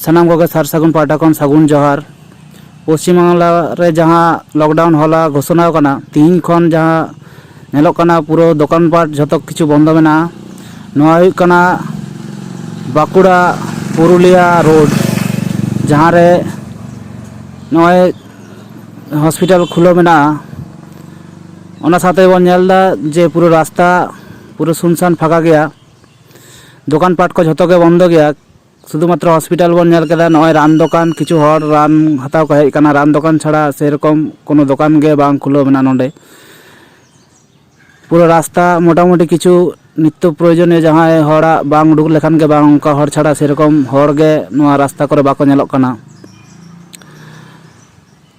सानाम कोगे सार सागुन पाटा खन सागुन जोहार। पश्चिम बांगला रे जहाँ लॉकडाउन हला घोषणा कना तीन खन जहाँ नेलोक कना पूरा दुकान पाट झतो किछु बंद मेना। नोआ हुई कना बाकुड़ा पुरुलिया रोड जहाँ रे नोए हॉस्पिटल खुलो मेना। ओना साथे बन नेलदा जे पूरा रास्ता पूरा सुनसान फाका गया। दुकान पाट को झतो के बंद गया। शुधुमात्र हॉस्पिटल बन नेल केदा नोए रान दुकान किछु हर रान हताव को हेज कना। रान दुकान छाड़ा सेरकम कोनो दुकान गे बांग खुलो मेना नोंडे। पूरा रास्ता मोटामुटी किछु नित्य प्रयोजनीय जहाँ हड़ा बांग उडुक लेखान के बांग उनका हर छाड़ा सेरकम हर गे नोआ रास्ता करे बाको नेलोक कना।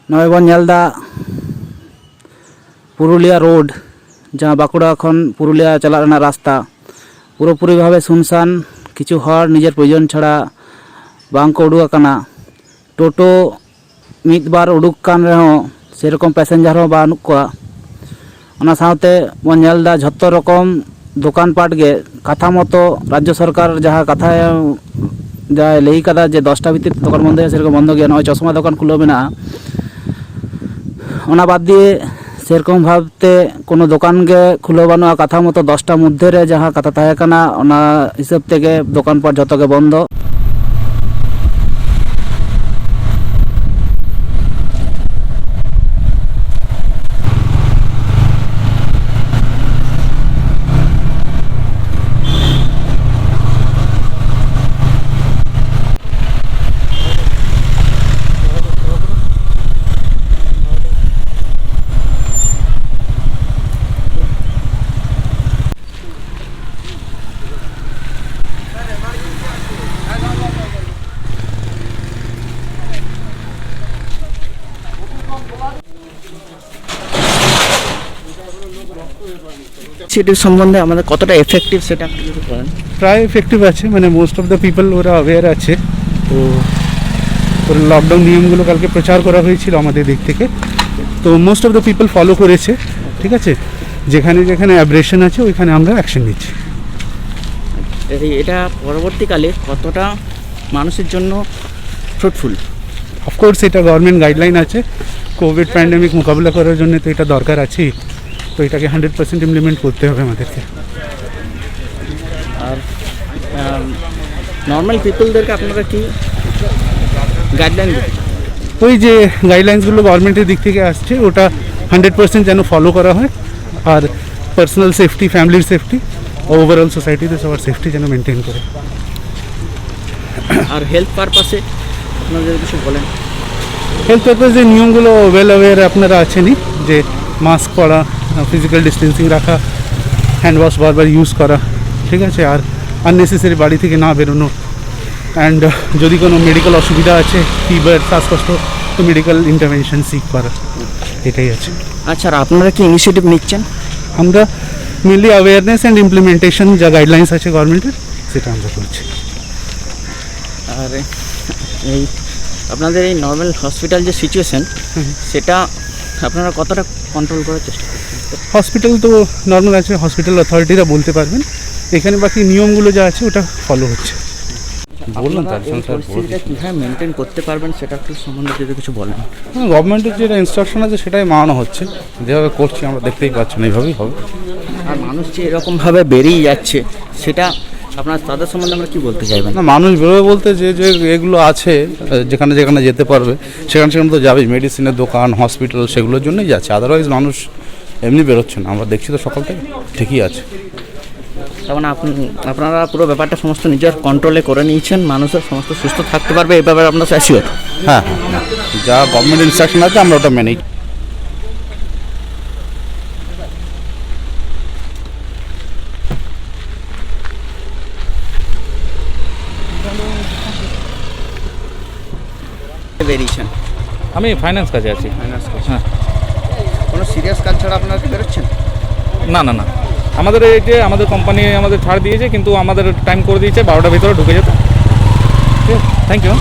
नोए बन नेलदा पुरुलिया रोड जहाँ बाकुड़ा खन पुरुलिया चला रेना रास्ता पूरापूरी भावे सुनसान। किछु हर निजेर प्रयोजन छाड़ा बांग को उडुक आकाना। टोटो मिद बार उडुक कान रेहों सेरकम पैसेंजार हों बानुक कोआ। ओना साथे बन नेलदा झत्तो रकम दुकान पाट गे कथा मतो राज्य सरकार जहाँ कथा जहाँ लई कदा जे 10टा भितर दुकान बंद सेरकम बंद गया। नय चश्मा दुकान खुलो मेना। ओना बाद दिए सेरकम भावते कोनो दुकान गे खुलो बानुआ। कथा मतो 10टा मध्य रे जहाँ कथा ताहे काना ओना हिसाब तेगे दुकान पाट झतो गे बंद। সেটির সম্বন্ধে আমাদের কতটা এফেক্টিভ সেটা আপনি যদি বলেন। প্রায় এফেক্টিভ আছে, মানে মোস্ট অফ দ্য পিপল ওরা অ্যাওয়্যার আছে। তো ওরা লকডাউন নিয়মগুলো কালকে প্রচার করা হয়েছিল আমাদের দিক থেকে, তো most of the people follow করেছে। ঠিক আছে, যেখানে যেখানে অ্যাব্রেশন আছে ওইখানে আমরা অ্যাকশন নিচ্ছি। এটা পরবর্তীকালে কতটা মানুষের জন্য ফ্রুটফুল? অফকোর্স এটা গভর্নমেন্ট গাইডলাইন আছে কোভিড প্যান্ডেমিক মোকাবিলা করার জন্য, তো এটা দরকার আছে। তো এটাকে 100% ইমপ্লিমেন্ট করতে হবে আমাদেরকে। আর নর্মাল পিপলদেরকে আপনারা কি গাইডলাইন দেন? ওই যে গাইডলাইন্সগুলো গভর্নমেন্টের দিক থেকে আসছে ওটা 100% যেন ফলো করা হয়। আর পার্সোনাল সেফটি, ফ্যামিলির সেফটি, ওভারঅল সোসাইটিতে সবার সেফটি যেন মেনটেন করে। আর হেলথ পারপাসে আপনারা যদি কিছু বলেন। হেলথ পারপাসে নিয়মগুলো ওয়েল অ্যাওয়্যার আপনারা আছেনই, যে মাস্ক পরা, ফিজিক্যাল ডিস্টেন্সিং রাখা, হ্যান্ড ওয়াশ বারবার ইউজ করা। ঠিক আছে, আর আননেসেসারি বাড়ি থেকে না বেরোনো। অ্যান্ড যদি কোনো মেডিকেল অসুবিধা আছে, ফিভার, শ্বাসকষ্ট, তো মেডিকেল ইন্টারভেনশন সিক করা, এটাই আছে। আচ্ছা, আর আপনারা কি ইনিশিয়েটিভ নিচ্ছেন? আমরা মেনলি অ্যাওয়ারনেস অ্যান্ড ইমপ্লিমেন্টেশন যা গাইডলাইন্স আছে গভর্নমেন্টের, সেটা আমরা করছি। আর এই আপনাদের এই নর্মাল হসপিটাল যে সিচুয়েশন, সেটা আপনারা কতটা কন্ট্রোল করার চেষ্টা করছেন? হসপিটাল তো নর্মাল আছে, হসপিটাল অথরিটিরা বলতে পারবেন। এখানে বাকি নিয়মগুলো যা আছে ওটা ফলো হচ্ছে। বললাম পরিস্থিতিটা কীভাবে মেনটেন করতে পারবেন সেটা একটু সম্বন্ধে যদি কিছু বলেন। গভর্নমেন্টের যেটা ইনস্ট্রাকশন আছে সেটাই মানানো হচ্ছে, যেভাবে করছি আমরা দেখতেই পাচ্ছেন, এইভাবেই হবে। আর মানুষ যে এরকমভাবে বেরিয়ে যাচ্ছে, সেটা আপনার তাদের সম্বন্ধে আমরা কী বলতে চাইবেন? না, মানুষ বেরোবে বলতে যে যে এগুলো আছে যেখানে যেখানে যেতে পারবে সেখানে সেখানে তো যাবেই। মেডিসিনের দোকান, হসপিটাল, সেগুলোর জন্যই যাচ্ছে। আদারওয়াইজ মানুষ এমনি বেরোচ্ছে না, আমরা দেখছি তো সকাল থেকে ঠিকই আছে। তার মানে আপনারা পুরো ব্যাপারটা সমস্ত নিজের কন্ট্রোলে করে নিয়েছেন, মানুষের সমস্ত সুস্থ থাকতে পারবে এই ব্যাপারে আপনার অ্যাসিওর? হ্যাঁ হ্যাঁ, যা গভর্নমেন্ট ইনস্ট্রাকশন আছে আমরা ওটা মেনেই। বেরিয়েছেন? আমি ফাইন্যান্স কাজে আছি। ফাইন্যান্স কাজ? হ্যাঁ। কোনো সিরিয়াস কাজ ছাড়া আপনারা কি বেরোচ্ছেন? না না না, আমাদের এই যে আমাদের কোম্পানি আমাদের ছাড় দিয়েছে, কিন্তু আমাদের টাইম করে দিয়েছে 12টার ভিতরে ঢুকে যেতে। ঠিক আছে, থ্যাংক ইউ।